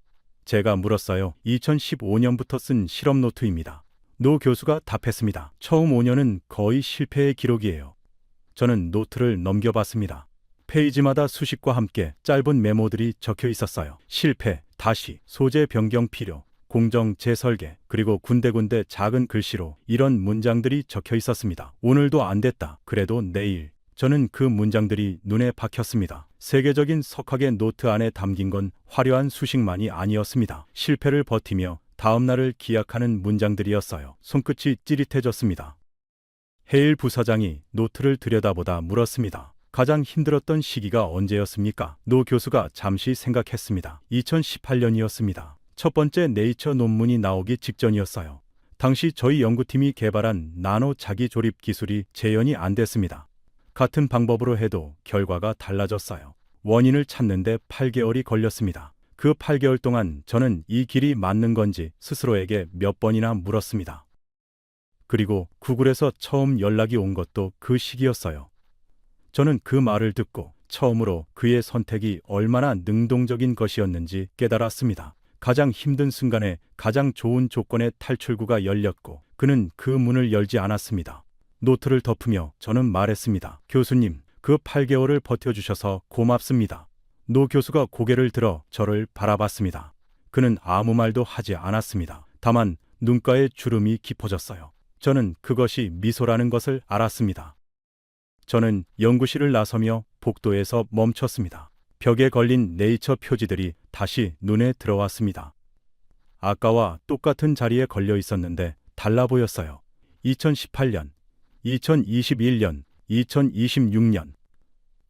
제가 물었어요. 2015년부터 쓴 실험 노트입니다. 노 교수가 답했습니다. 처음 5년은 거의 실패의 기록이에요. 저는 노트를 넘겨봤습니다. 페이지마다 수식과 함께 짧은 메모들이 적혀 있었어요. 실패, 다시, 소재 변경 필요, 공정 재설계, 그리고 군데군데 작은 글씨로 이런 문장들이 적혀 있었습니다. 오늘도 안 됐다. 그래도 내일. 저는 그 문장들이 눈에 박혔습니다. 세계적인 석학의 노트 안에 담긴 건 화려한 수식만이 아니었습니다. 실패를 버티며 다음 날을 기약하는 문장들이었어요. 손끝이 찌릿해졌습니다. 헤일 부사장이 노트를 들여다보다 물었습니다. 가장 힘들었던 시기가 언제였습니까? 노 교수가 잠시 생각했습니다. 2018년이었습니다. 첫 번째 네이처 논문이 나오기 직전이었어요. 당시 저희 연구팀이 개발한 나노 자기 조립 기술이 재현이 안 됐습니다. 같은 방법으로 해도 결과가 달라졌어요. 원인을 찾는데 8개월이 걸렸습니다. 그 8개월 동안 저는 이 길이 맞는 건지 스스로에게 몇 번이나 물었습니다. 그리고 구글에서 처음 연락이 온 것도 그 시기였어요. 저는 그 말을 듣고 처음으로 그의 선택이 얼마나 능동적인 것이었는지 깨달았습니다. 가장 힘든 순간에 가장 좋은 조건의 탈출구가 열렸고 그는 그 문을 열지 않았습니다. 노트를 덮으며 저는 말했습니다. 교수님, 그 8개월을 버텨주셔서 고맙습니다. 노 교수가 고개를 들어 저를 바라봤습니다. 그는 아무 말도 하지 않았습니다. 다만 눈가에 주름이 깊어졌어요. 저는 그것이 미소라는 것을 알았습니다. 저는 연구실을 나서며 복도에서 멈췄습니다. 벽에 걸린 네이처 표지들이 다시 눈에 들어왔습니다. 아까와 똑같은 자리에 걸려 있었는데 달라 보였어요. 2018년, 2021년, 2026년.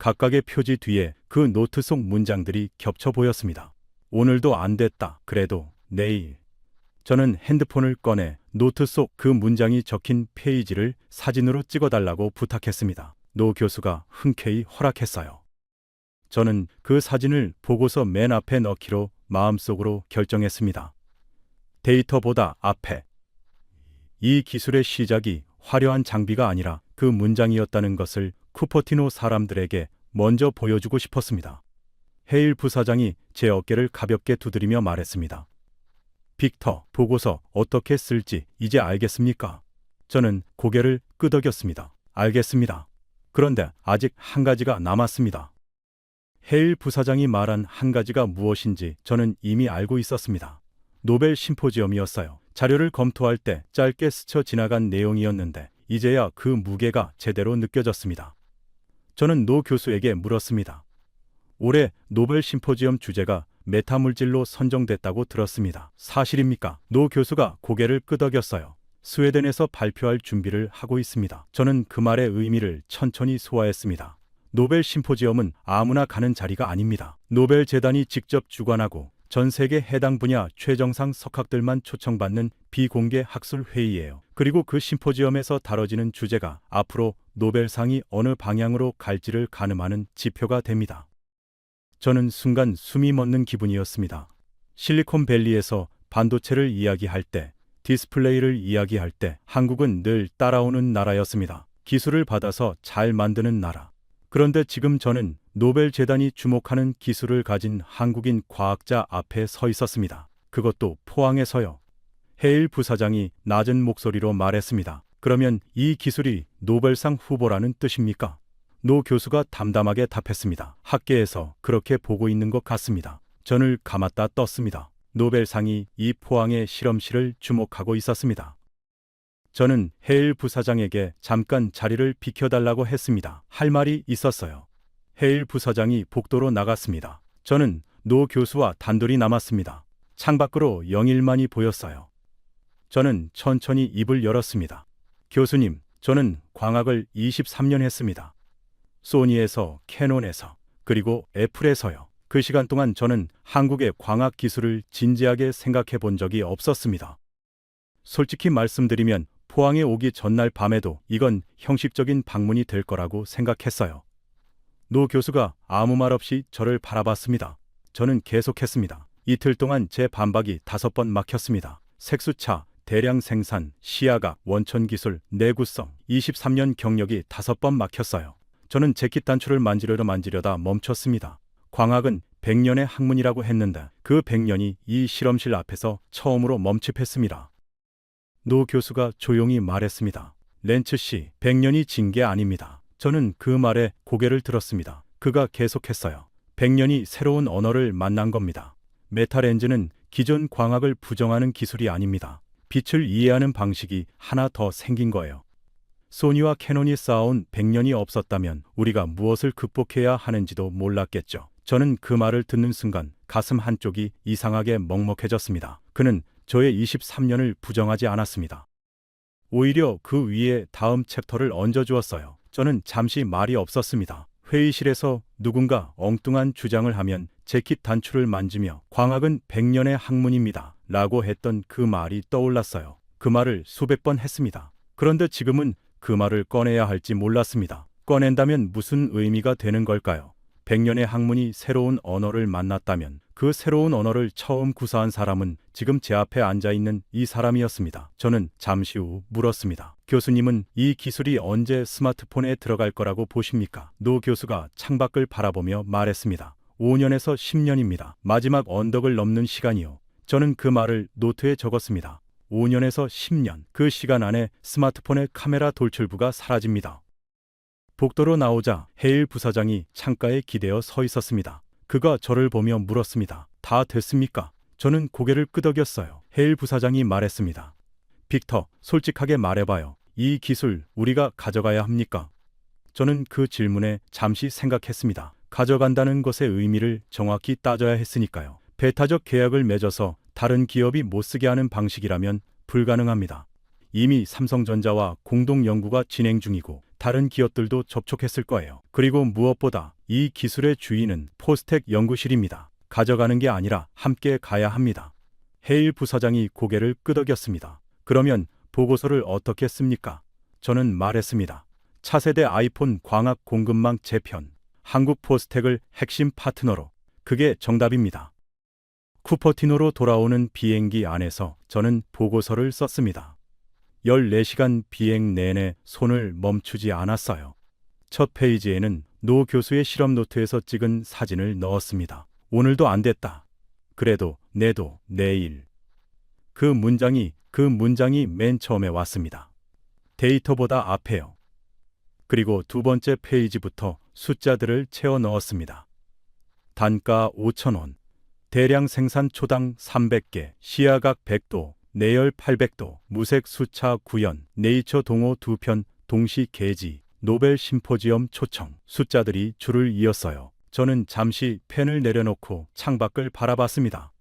각각의 표지 뒤에 그 노트 속 문장들이 겹쳐 보였습니다. 오늘도 안 됐다. 그래도 내일. 저는 핸드폰을 꺼내 노트 속 그 문장이 적힌 페이지를 사진으로 찍어달라고 부탁했습니다. 노 교수가 흔쾌히 허락했어요. 저는 그 사진을 보고서 맨 앞에 넣기로 마음속으로 결정했습니다. 데이터보다 앞에. 이 기술의 시작이 화려한 장비가 아니라 그 문장이었다는 것을 쿠퍼티노 사람들에게 먼저 보여주고 싶었습니다. 헤일 부사장이 제 어깨를 가볍게 두드리며 말했습니다. 빅터, 보고서 어떻게 쓸지 이제 알겠습니까? 저는 고개를 끄덕였습니다. 알겠습니다. 그런데 아직 한 가지가 남았습니다. 헤일 부사장이 말한 한 가지가 무엇인지 저는 이미 알고 있었습니다. 노벨 심포지엄이었어요. 자료를 검토할 때 짧게 스쳐 지나간 내용이었는데 이제야 그 무게가 제대로 느껴졌습니다. 저는 노 교수에게 물었습니다. 올해 노벨 심포지엄 주제가 메타물질로 선정됐다고 들었습니다. 사실입니까? 노 교수가 고개를 끄덕였어요. 스웨덴에서 발표할 준비를 하고 있습니다. 저는 그 말의 의미를 천천히 소화했습니다. 노벨 심포지엄은 아무나 가는 자리가 아닙니다. 노벨 재단이 직접 주관하고 전 세계 해당 분야 최정상 석학들만 초청받는 비공개 학술 회의예요. 그리고 그 심포지엄에서 다뤄지는 주제가 앞으로 노벨상이 어느 방향으로 갈지를 가늠하는 지표가 됩니다. 저는 순간 숨이 멎는 기분이었습니다. 실리콘밸리에서 반도체를 이야기할 때, 디스플레이를 이야기할 때 한국은 늘 따라오는 나라였습니다. 기술을 받아서 잘 만드는 나라. 그런데 지금 저는 노벨 재단이 주목하는 기술을 가진 한국인 과학자 앞에 서 있었습니다. 그것도 포항에서요. 헤일 부사장이 낮은 목소리로 말했습니다. 그러면 이 기술이 노벨상 후보라는 뜻입니까? 노 교수가 담담하게 답했습니다. 학계에서 그렇게 보고 있는 것 같습니다. 전을 감았다 떴습니다. 노벨상이 이 포항의 실험실을 주목하고 있었습니다. 저는 헤일 부사장에게 잠깐 자리를 비켜달라고 했습니다. 할 말이 있었어요. 헤일 부사장이 복도로 나갔습니다. 저는 노 교수와 단둘이 남았습니다. 창밖으로 영일만이 보였어요. 저는 천천히 입을 열었습니다. 교수님, 저는 광학을 23년 했습니다. 소니에서, 캐논에서, 그리고 애플에서요. 그 시간 동안 저는 한국의 광학 기술을 진지하게 생각해 본 적이 없었습니다. 솔직히 말씀드리면 포항에 오기 전날 밤에도 이건 형식적인 방문이 될 거라고 생각했어요. 노 교수가 아무 말 없이 저를 바라봤습니다. 저는 계속했습니다. 이틀 동안 제 반박이 5번 막혔습니다. 색수차, 대량 생산, 시야각, 원천기술, 내구성, 23년 경력이 5번 막혔어요. 저는 재킷 단추를 만지려다 멈췄습니다. 광학은 100년의 학문이라고 했는데 그 100년이 이 실험실 앞에서 처음으로 멈칫했습니다. 노 교수가 조용히 말했습니다. 렌츠 씨, 100년이 진 게 아닙니다. 저는 그 말에 고개를 들었습니다. 그가 계속했어요. 100년이 새로운 언어를 만난 겁니다. 메타렌즈는 기존 광학을 부정하는 기술이 아닙니다. 빛을 이해하는 방식이 하나 더 생긴 거예요. 소니와 캐논이 쌓아온 100년이 없었다면 우리가 무엇을 극복해야 하는지도 몰랐겠죠. 저는 그 말을 듣는 순간 가슴 한쪽이 이상하게 먹먹해졌습니다. 그는 저의 23년을 부정하지 않았습니다. 오히려 그 위에 다음 챕터를 얹어주었어요. 저는 잠시 말이 없었습니다. 회의실에서 누군가 엉뚱한 주장을 하면 재킷 단추를 만지며 광학은 100년의 학문입니다. 라고 했던 그 말이 떠올랐어요. 그 말을 수백 번 했습니다. 그런데 지금은 그 말을 꺼내야 할지 몰랐습니다. 꺼낸다면 무슨 의미가 되는 걸까요? 100년의 학문이 새로운 언어를 만났다면 그 새로운 언어를 처음 구사한 사람은 지금 제 앞에 앉아있는 이 사람이었습니다. 저는 잠시 후 물었습니다. 교수님은 이 기술이 언제 스마트폰에 들어갈 거라고 보십니까? 노 교수가 창밖을 바라보며 말했습니다. 5년에서 10년입니다. 마지막 언덕을 넘는 시간이요. 저는 그 말을 노트에 적었습니다. 5년에서 10년. 그 시간 안에 스마트폰의 카메라 돌출부가 사라집니다. 복도로 나오자 헤일 부사장이 창가에 기대어 서 있었습니다. 그가 저를 보며 물었습니다. 다 됐습니까? 저는 고개를 끄덕였어요. 헤일 부사장이 말했습니다. 빅터, 솔직하게 말해봐요. 이 기술 우리가 가져가야 합니까? 저는 그 질문에 잠시 생각했습니다. 가져간다는 것의 의미를 정확히 따져야 했으니까요. 배타적 계약을 맺어서 다른 기업이 못쓰게 하는 방식이라면 불가능합니다. 이미 삼성전자와 공동 연구가 진행 중이고 다른 기업들도 접촉했을 거예요. 그리고 무엇보다 이 기술의 주인은 포스텍 연구실입니다. 가져가는 게 아니라 함께 가야 합니다. 헤일 부사장이 고개를 끄덕였습니다. 그러면 보고서를 어떻게 씁니까? 저는 말했습니다. 차세대 아이폰 광학 공급망 재편, 한국 포스텍을 핵심 파트너로. 그게 정답입니다. 쿠퍼티노로 돌아오는 비행기 안에서 저는 보고서를 썼습니다. 14시간 비행 내내 손을 멈추지 않았어요. 첫 페이지에는 노 교수의 실험 노트에서 찍은 사진을 넣었습니다. 오늘도 안 됐다. 그래도 내도 내일. 그 문장이 맨 처음에 왔습니다. 데이터보다 앞에요. 그리고 두 번째 페이지부터 숫자들을 채워 넣었습니다. 단가 5,000원, 대량 생산 초당 300개, 시야각 100도, 내열 800도, 무색 수차 구현, 네이처 동호 2편, 동시 게지, 노벨 심포지엄 초청. 숫자들이 줄을 이었어요. 저는 잠시 펜을 내려놓고 창밖을 바라봤습니다.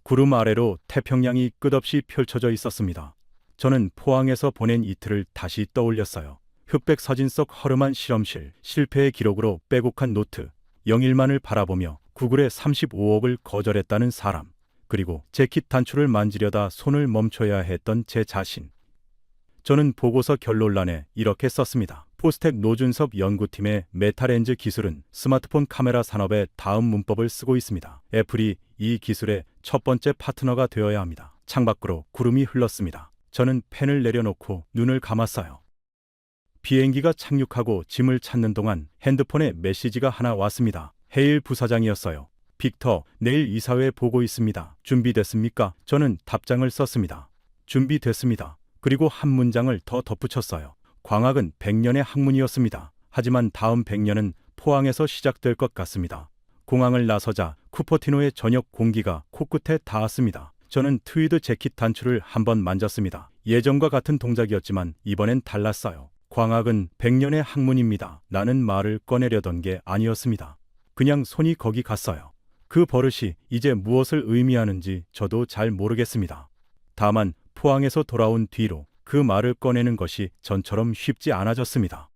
구름 아래로 태평양이 끝없이 펼쳐져 있었습니다. 저는 포항에서 보낸 이틀을 다시 떠올렸어요. 흑백 사진 속 허름한 실험실, 실패의 기록으로 빼곡한 노트, 영일만을 바라보며 구글에 35억을 거절했다는 사람, 그리고 재킷 단추를 만지려다 손을 멈춰야 했던 제 자신. 저는 보고서 결론란에 이렇게 썼습니다. 포스텍 노준섭 연구팀의 메타렌즈 기술은 스마트폰 카메라 산업의 다음 문법을 쓰고 있습니다. 애플이 이 기술의 첫 번째 파트너가 되어야 합니다. 창밖으로 구름이 흘렀습니다. 저는 펜을 내려놓고 눈을 감았어요. 비행기가 착륙하고 짐을 찾는 동안 핸드폰에 메시지가 하나 왔습니다. 헤일 부사장이었어요. 빅터, 내일 이사회 보고 있습니다. 준비됐습니까? 저는 답장을 썼습니다. 준비됐습니다. 그리고 한 문장을 더 덧붙였어요. 광학은 100년의 학문이었습니다. 하지만 다음 100년은 포항에서 시작될 것 같습니다. 공항을 나서자 쿠퍼티노의 저녁 공기가 코끝에 닿았습니다. 저는 트위드 재킷 단추를 한번 만졌습니다. 예전과 같은 동작이었지만 이번엔 달랐어요. 광학은 100년의 학문입니다. 라는 말을 꺼내려던 게 아니었습니다. 그냥 손이 거기 갔어요. 그 버릇이 이제 무엇을 의미하는지 저도 잘 모르겠습니다. 다만 포항에서 돌아온 뒤로 그 말을 꺼내는 것이 전처럼 쉽지 않아졌습니다.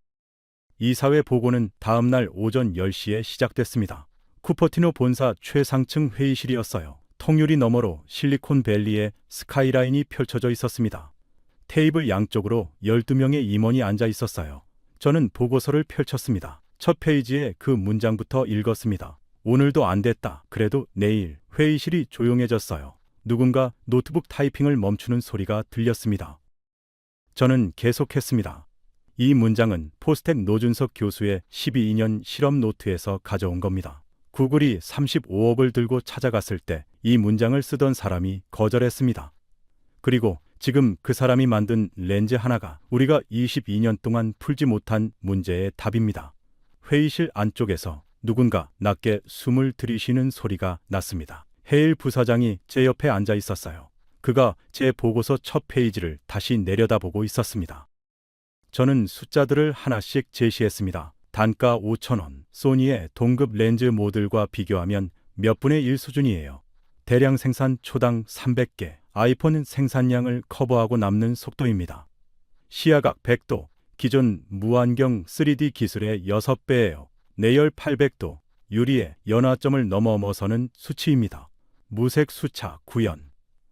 이사회 보고는 다음 날 오전 10시에 시작됐습니다. 쿠퍼티노 본사 최상층 회의실이었어요. 통유리 너머로 실리콘밸리의 스카이라인이 펼쳐져 있었습니다. 테이블 양쪽으로 12명의 임원이 앉아 있었어요. 저는 보고서를 펼쳤습니다. 첫 페이지에 그 문장부터 읽었습니다. 오늘도 안 됐다. 그래도 내일. 회의실이 조용해졌어요. 누군가 노트북 타이핑을 멈추는 소리가 들렸습니다. 저는 계속했습니다. 이 문장은 포스텍 노준석 교수의 12년 실험 노트에서 가져온 겁니다. 구글이 35억을 들고 찾아갔을 때 이 문장을 쓰던 사람이 거절했습니다. 그리고 지금 그 사람이 만든 렌즈 하나가 우리가 22년 동안 풀지 못한 문제의 답입니다. 회의실 안쪽에서 누군가 낮게 숨을 들이쉬는 소리가 났습니다. 헤일 부사장이 제 옆에 앉아 있었어요. 그가 제 보고서 첫 페이지를 다시 내려다보고 있었습니다. 저는 숫자들을 하나씩 제시했습니다. 단가 5,000원, 소니의 동급 렌즈 모델과 비교하면 몇 분의 1 수준이에요. 대량 생산 초당 300개, 아이폰 생산량을 커버하고 남는 속도입니다. 시야각 100도, 기존 무안경 3D 기술의 6배예요. 내열 800도, 유리의 연화점을 넘어서는 수치입니다. 무색 수차 구현.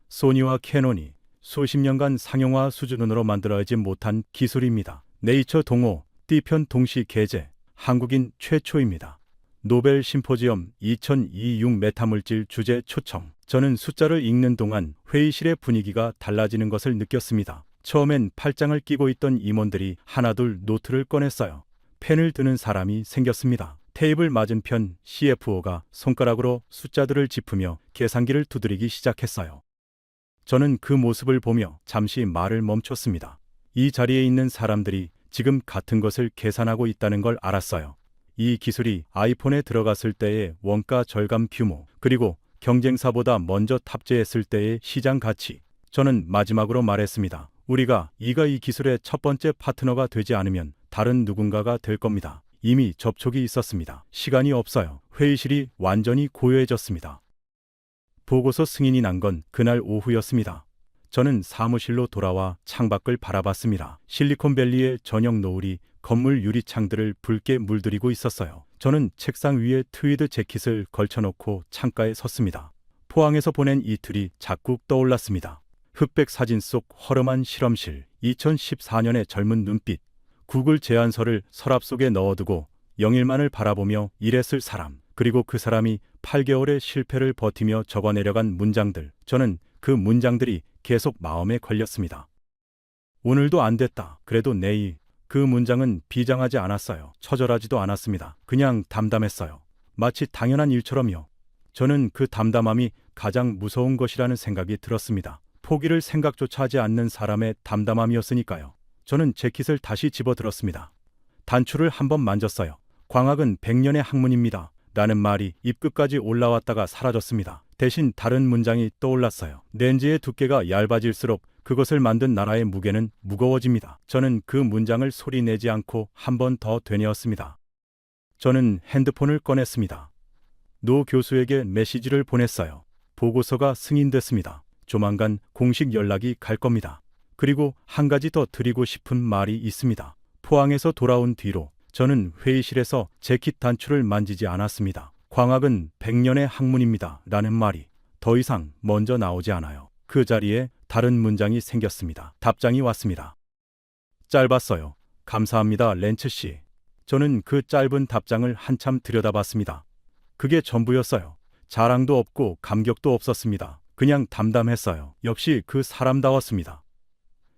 소니와 캐논이 수십 년간 상용화 수준으로 만들어지지 못한 기술입니다. 네이처 동호, 띠편 동시 게재, 한국인 최초입니다. 노벨 심포지엄 2026 메타물질 주제 초청. 저는 숫자를 읽는 동안 회의실의 분위기가 달라지는 것을 느꼈습니다. 처음엔 팔짱을 끼고 있던 임원들이 하나둘 노트를 꺼냈어요. 펜을 드는 사람이 생겼습니다. 테이블 맞은편 CFO가 손가락으로 숫자들을 짚으며 계산기를 두드리기 시작했어요. 저는 그 모습을 보며 잠시 말을 멈췄습니다. 이 자리에 있는 사람들이 지금 같은 것을 계산하고 있다는 걸 알았어요. 이 기술이 아이폰에 들어갔을 때의 원가 절감 규모, 그리고 경쟁사보다 먼저 탑재했을 때의 시장 가치. 저는 마지막으로 말했습니다. 우리가 이 기술의 첫 번째 파트너가 되지 않으면 다른 누군가가 될 겁니다. 이미 접촉이 있었습니다. 시간이 없어요. 회의실이 완전히 고요해졌습니다. 보고서 승인이 난 건 그날 오후였습니다. 저는 사무실로 돌아와 창밖을 바라봤습니다. 실리콘밸리의 저녁 노을이 건물 유리창들을 붉게 물들이고 있었어요. 저는 책상 위에 트위드 재킷을 걸쳐놓고 창가에 섰습니다. 포항에서 보낸 이틀이 자꾸 떠올랐습니다. 흑백 사진 속 허름한 실험실, 2014년의 젊은 눈빛, 구글 제안서를 서랍 속에 넣어두고 영일만을 바라보며 일했을 사람, 그리고 그 사람이 8개월의 실패를 버티며 적어내려간 문장들. 저는 그 문장들이 계속 마음에 걸렸습니다. 오늘도 안 됐다. 그래도 내일. 그 문장은 비장하지 않았어요. 처절하지도 않았습니다. 그냥 담담했어요. 마치 당연한 일처럼요. 저는 그 담담함이 가장 무서운 것이라는 생각이 들었습니다. 포기를 생각조차 하지 않는 사람의 담담함이었으니까요. 저는 재킷을 다시 집어들었습니다. 단추를 한번 만졌어요. 광학은 100년의 학문입니다. 라는 말이 입끝까지 올라왔다가 사라졌습니다. 대신 다른 문장이 떠올랐어요. 렌즈의 두께가 얇아질수록 그것을 만든 나라의 무게는 무거워집니다. 저는 그 문장을 소리내지 않고 한 번 더 되뇌었습니다. 저는 핸드폰을 꺼냈습니다. 노 교수에게 메시지를 보냈어요. 보고서가 승인됐습니다. 조만간 공식 연락이 갈 겁니다. 그리고 한 가지 더 드리고 싶은 말이 있습니다. 포항에서 돌아온 뒤로 저는 회의실에서 재킷 단추를 만지지 않았습니다. 광학은 100년의 학문입니다. 라는 말이 더 이상 먼저 나오지 않아요. 그 자리에 다른 문장이 생겼습니다. 답장이 왔습니다. 짧았어요. 감사합니다, 렌츠 씨. 저는 그 짧은 답장을 한참 들여다봤습니다. 그게 전부였어요. 자랑도 없고 감격도 없었습니다. 그냥 담담했어요. 역시 그 사람다웠습니다.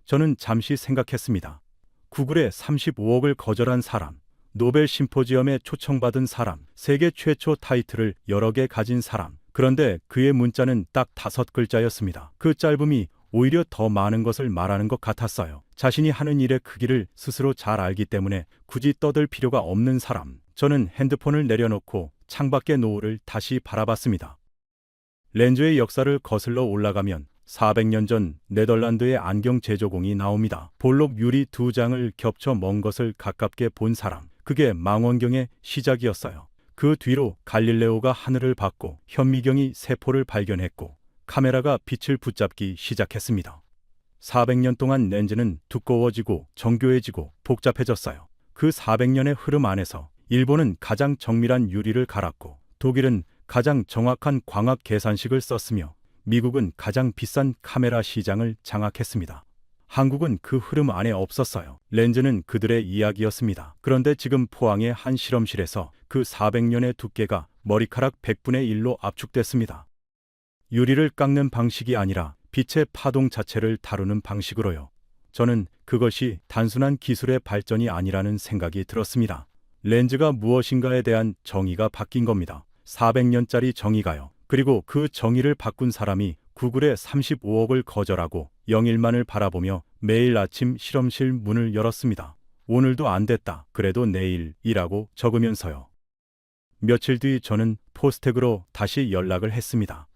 저는 잠시 생각했습니다. 구글에 35억을 거절한 사람, 노벨 심포지엄에 초청받은 사람, 세계 최초 타이틀을 여러 개 가진 사람. 그런데 그의 문자는 딱 5글자였습니다. 그 짧음이 오히려 더 많은 것을 말하는 것 같았어요. 자신이 하는 일의 크기를 스스로 잘 알기 때문에 굳이 떠들 필요가 없는 사람. 저는 핸드폰을 내려놓고 창밖의 노을을 다시 바라봤습니다. 렌즈의 역사를 거슬러 올라가면 400년 전 네덜란드의 안경 제조공이 나옵니다. 볼록 유리 2장을 겹쳐 먼 것을 가깝게 본 사람. 그게 망원경의 시작이었어요. 그 뒤로 갈릴레오가 하늘을 봤고 현미경이 세포를 발견했고 카메라가 빛을 붙잡기 시작했습니다. 400년 동안 렌즈는 두꺼워지고 정교해지고 복잡해졌어요. 그 400년의 흐름 안에서 일본은 가장 정밀한 유리를 갈았고 독일은 가장 정확한 광학 계산식을 썼으며 미국은 가장 비싼 카메라 시장을 장악했습니다. 한국은 그 흐름 안에 없었어요. 렌즈는 그들의 이야기였습니다. 그런데 지금 포항의 한 실험실에서 그 400년의 두께가 머리카락 100분의 1로 압축됐습니다. 유리를 깎는 방식이 아니라 빛의 파동 자체를 다루는 방식으로요. 저는 그것이 단순한 기술의 발전이 아니라는 생각이 들었습니다. 렌즈가 무엇인가에 대한 정의가 바뀐 겁니다. 400년짜리 정의가요. 그리고 그 정의를 바꾼 사람이 구글에 35억을 거절하고 영일만을 바라보며 매일 아침 실험실 문을 열었습니다. 오늘도 안 됐다. 그래도 내일이라고 적으면서요. 며칠 뒤 저는 포스텍으로 다시 연락을 했습니다.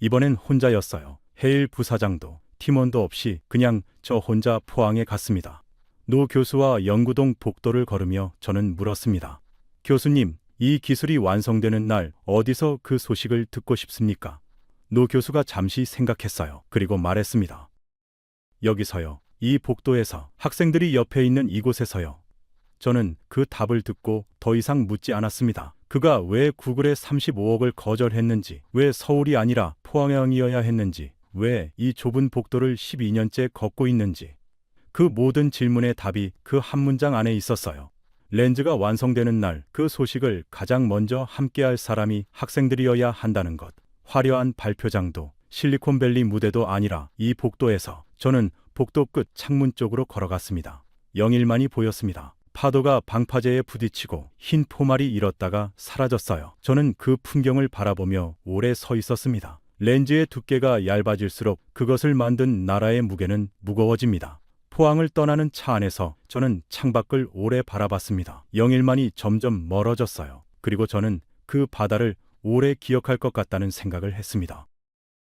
이번엔 혼자였어요. 해일 부사장도 팀원도 없이 그냥 저 혼자 포항에 갔습니다. 노 교수와 영구동 복도를 걸으며 저는 물었습니다. 교수님, 이 기술이 완성되는 날 어디서 그 소식을 듣고 싶습니까? 노 교수가 잠시 생각했어요. 그리고 말했습니다. 여기서요. 이 복도에서 학생들이 옆에 있는 이곳에서요. 저는 그 답을 듣고 더 이상 묻지 않았습니다. 그가 왜 구글에 35억을 거절했는지, 왜 서울이 아니라 포항이어야 했는지, 왜 이 좁은 복도를 12년째 걷고 있는지. 그 모든 질문의 답이 그 한 문장 안에 있었어요. 렌즈가 완성되는 날 그 소식을 가장 먼저 함께할 사람이 학생들이어야 한다는 것. 화려한 발표장도 실리콘밸리 무대도 아니라 이 복도에서 저는 복도 끝 창문 쪽으로 걸어갔습니다. 영일만이 보였습니다. 파도가 방파제에 부딪히고 흰 포말이 일었다가 사라졌어요. 저는 그 풍경을 바라보며 오래 서 있었습니다. 렌즈의 두께가 얇아질수록 그것을 만든 나라의 무게는 무거워집니다. 포항을 떠나는 차 안에서 저는 창밖을 오래 바라봤습니다. 영일만이 점점 멀어졌어요. 그리고 저는 그 바다를 오래 기억할 것 같다는 생각을 했습니다.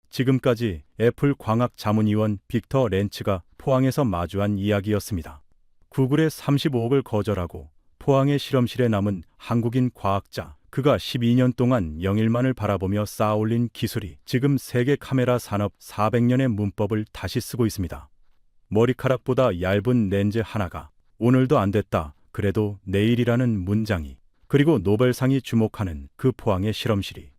지금까지 애플 광학 자문위원 빅터 렌츠가 포항에서 마주한 이야기였습니다. 구글의 35억을 거절하고 포항의 실험실에 남은 한국인 과학자, 그가 12년 동안 영일만을 바라보며 쌓아올린 기술이 지금 세계 카메라 산업 400년의 문법을 다시 쓰고 있습니다. 머리카락보다 얇은 렌즈 하나가 오늘도 안 됐다. 그래도 내일이라는 문장이, 그리고 노벨상이 주목하는 그 포항의 실험실이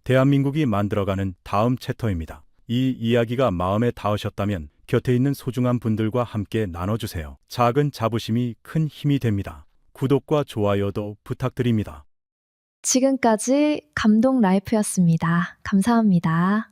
대한민국이 만들어가는 다음 챕터입니다. 이 이야기가 마음에 닿으셨다면 곁에 있는 소중한 분들과 함께 나눠주세요. 작은 자부심이 큰 힘이 됩니다. 구독과 좋아요도 부탁드립니다. 지금까지 감동 라이프였습니다. 감사합니다.